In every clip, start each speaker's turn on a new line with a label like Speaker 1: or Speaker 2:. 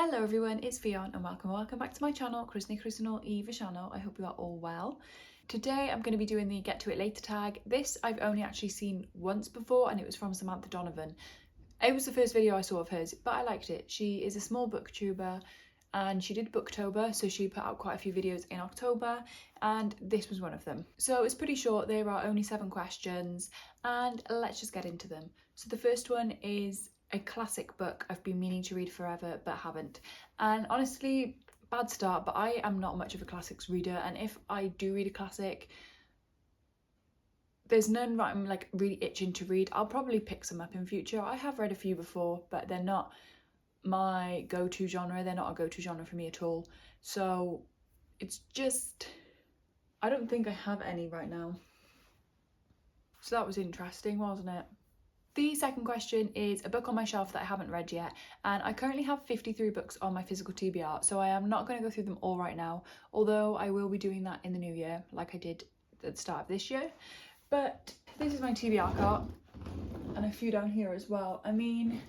Speaker 1: Hello everyone, it's Fionn and welcome back to my channel, Krusny Krusnol Eva channel. I hope you are all well. Today I'm going to be doing the Get To It Later tag. This I've only actually seen once before and it was from Samantha Donovan. It was the first video I saw of hers, but I liked it. She is a small booktuber and she did Booktober, so she put out quite a few videos in October and this was one of them. So it's pretty short, there are only 7 questions and let's just get into them. So the first one is a classic book I've been meaning to read forever but haven't, and honestly, bad start, but I am not much of a classics reader, and if I do read a classic, there's none that I'm like really itching to read. I'll probably pick some up in future. I have read a few before, but they're not my go-to genre. They're not a go-to genre for me at all, so it's just, I don't think I have any right now. So that was interesting, wasn't it? The second question is a book on my shelf that I haven't read yet, and I currently have 53 books on my physical TBR, so I am not going to go through them all right now, although I will be doing that in the new year like I did at the start of this year. But this is my TBR cart and a few down here as well. I mean,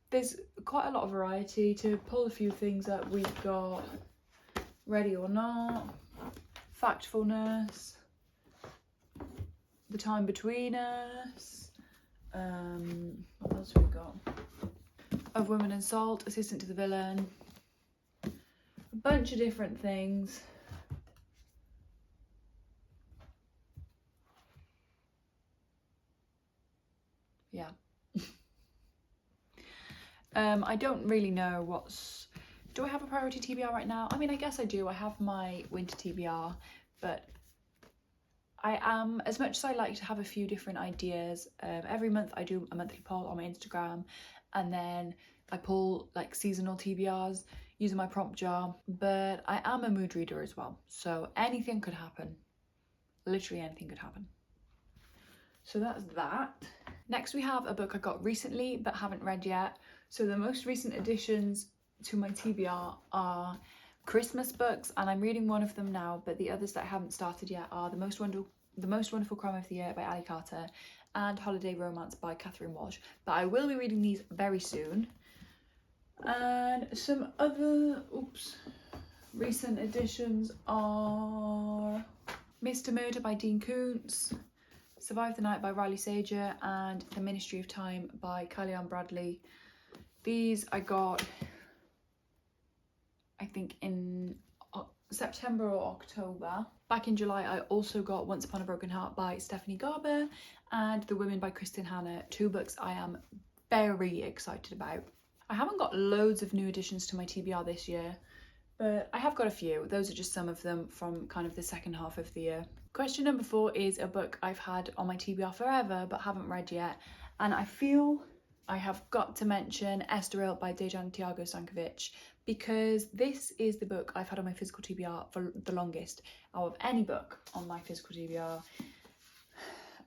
Speaker 1: there's quite a lot of variety. To pull a few things up, we've got Ready or Not, Factfulness, The Time Between Us, what else have we got? Of Women and Salt, Assistant to the Villain, a bunch of different things. Yeah. I don't really know what's... Do I have a priority TBR right now? I mean, I guess I do. I have my winter TBR, but I am, as much as I like to have a few different ideas, every month I do a monthly poll on my Instagram, and then I pull like seasonal TBRs using my prompt jar, but I am a mood reader as well, so anything could happen. Literally anything could happen. So that's that. Next we have a book I got recently but haven't read yet. So the most recent additions to my TBR are Christmas books, and I'm reading one of them now, but the others that I haven't started yet are The Most Wonderful Crime of the Year by Ali Carter and Holiday Romance by Catherine Walsh. But I will be reading these very soon. And some other recent additions are Mr. Murder by Dean Koontz, Survive the Night by Riley Sager, and The Ministry of Time by Kylie-Anne Bradley. These I got, I think, in September or October. Back in July I also got Once Upon a Broken Heart by Stephanie Garber and The Women by Kristen Hanna, 2 books I am very excited about. I haven't got loads of new additions to my TBR this year, but I have got a few. Those are just some of them from kind of the second half of the year. Question number 4 is a book I've had on my TBR forever but haven't read yet, and I feel I have got to mention Estoril by Dejan Tiago Stankovic, because this is the book I've had on my physical TBR for the longest out of any book on my physical TBR.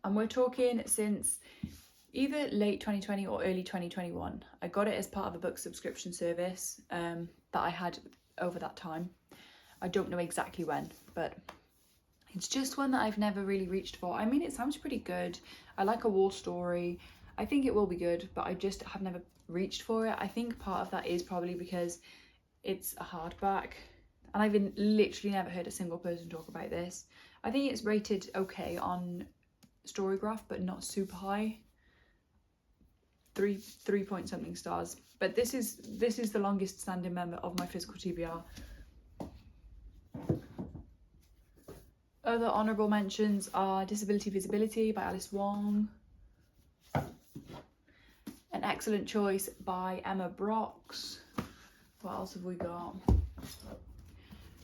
Speaker 1: And we're talking since either late 2020 or early 2021. I got it as part of a book subscription service that I had over that time. I don't know exactly when, but it's just one that I've never really reached for. I mean, it sounds pretty good. I like a war story. I think it will be good, but I just have never reached for it. I think part of that is probably because it's a hardback, and I've literally never heard a single person talk about this. I think it's rated okay on Storygraph, but not super high. 3 point something stars. But this is the longest standing member of my physical TBR. Other honourable mentions are Disability Visibility by Alice Wong, An Excellent Choice by Emma Brox. What else have we got?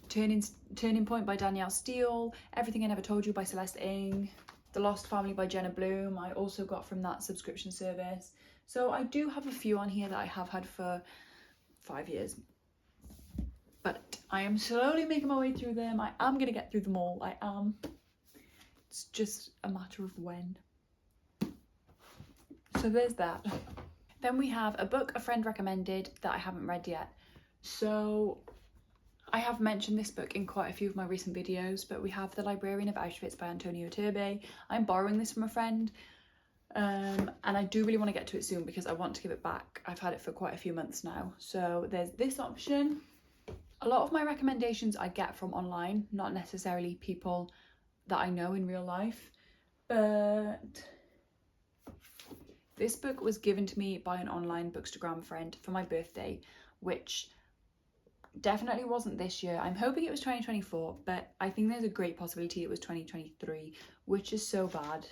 Speaker 1: Turning Point by Danielle Steele, Everything I Never Told You by Celeste Ng, The Lost Family by Jenna Bloom, I also got from that subscription service. So I do have a few on here that I have had for 5 years. But I am slowly making my way through them. I am going to get through them all. I am. It's just a matter of when. So there's that. Then we have a book a friend recommended that I haven't read yet. So I have mentioned this book in quite a few of my recent videos, but we have The Librarian of Auschwitz by Antonio Turbe. I'm borrowing this from a friend. And I do really want to get to it soon because I want to give it back. I've had it for quite a few months now. So there's this option. A lot of my recommendations I get from online, not necessarily people that I know in real life, but this book was given to me by an online Bookstagram friend for my birthday, which definitely wasn't this year. I'm hoping it was 2024, but I think there's a great possibility it was 2023, which is so bad.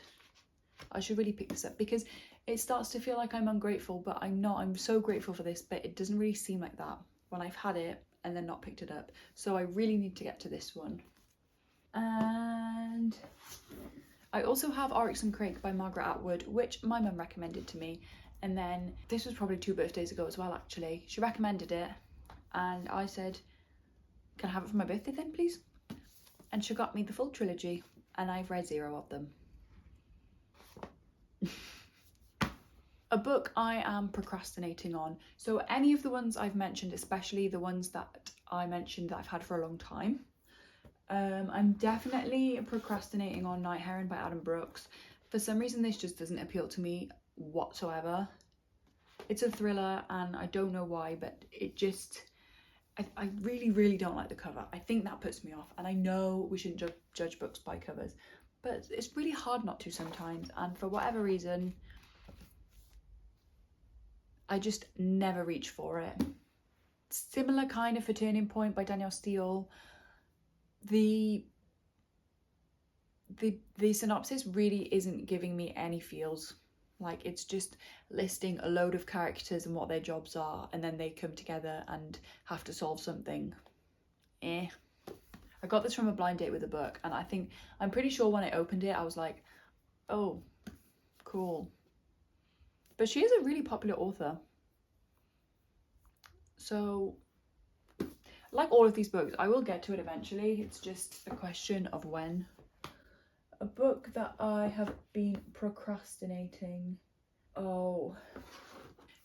Speaker 1: I should really pick this up because it starts to feel like I'm ungrateful, but I'm not. I'm so grateful for this, but it doesn't really seem like that when I've had it and then not picked it up. So I really need to get to this one. And I also have Oryx and Crake by Margaret Atwood, which my mum recommended to me. And then this was probably 2 birthdays ago as well, actually. She recommended it and I said, can I have it for my birthday then, please? And she got me the full trilogy and I've read 0 of them. A book I am procrastinating on. So any of the ones I've mentioned, especially the ones that I mentioned that I've had for a long time, I'm definitely procrastinating on Night Heron by Adam Brooks. For some reason this just doesn't appeal to me whatsoever. It's a thriller and I don't know why, but it just, I really don't like the cover. I think that puts me off, and I know we shouldn't judge books by covers, but it's really hard not to sometimes, and for whatever reason I just never reach for it. Similar kind of for Turning Point by Danielle Steele. The synopsis really isn't giving me any feels. Like, it's just listing a load of characters and what their jobs are, and then they come together and have to solve something. I got this from a blind date with a book, and I'm pretty sure when I opened it I was like, oh, cool. But she is a really popular author. So, like all of these books, I will get to it eventually. It's just a question of when. A book that I have been procrastinating. Oh,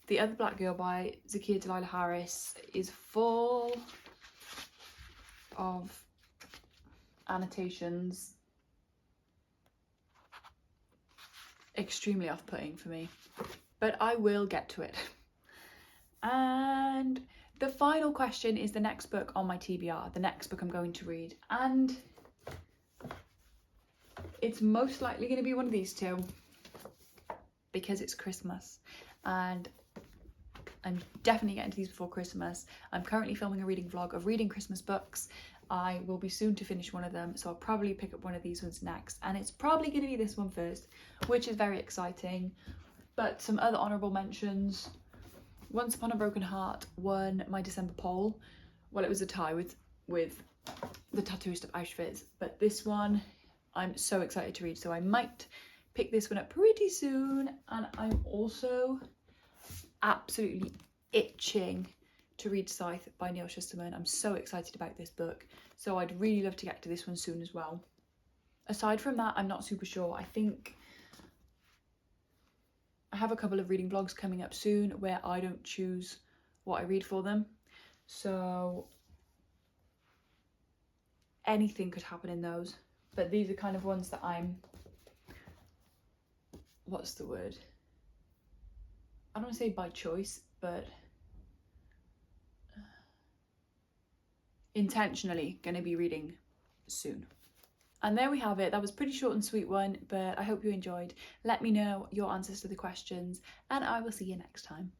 Speaker 1: The Other Black Girl by Zakiya Dalila Harris is full of annotations. Extremely off-putting for me, but I will get to it. And the final question is the next book on my TBR, the next book I'm going to read, and it's most likely going to be one of these two because it's Christmas and I'm definitely getting to these before Christmas. I'm currently filming a reading vlog of reading Christmas books. I will be soon to finish one of them, so I'll probably pick up one of these ones next, and it's probably going to be this one first, which is very exciting. But some other honourable mentions. Once Upon a Broken Heart won my December poll. Well, it was a tie with The Tattooist of Auschwitz, but this one I'm so excited to read, so I might pick this one up pretty soon. And I'm also absolutely itching to read Scythe by Neil Shusterman. I'm so excited about this book, so I'd really love to get to this one soon as well. Aside from that, I'm not super sure. I think I have a couple of reading vlogs coming up soon where I don't choose what I read for them, so anything could happen in those. But these are kind of ones that I'm, what's the word? I don't want to say by choice, but intentionally going to be reading soon. And there we have it. That was a pretty short and sweet one, but I hope you enjoyed. Let me know your answers to the questions and I will see you next time.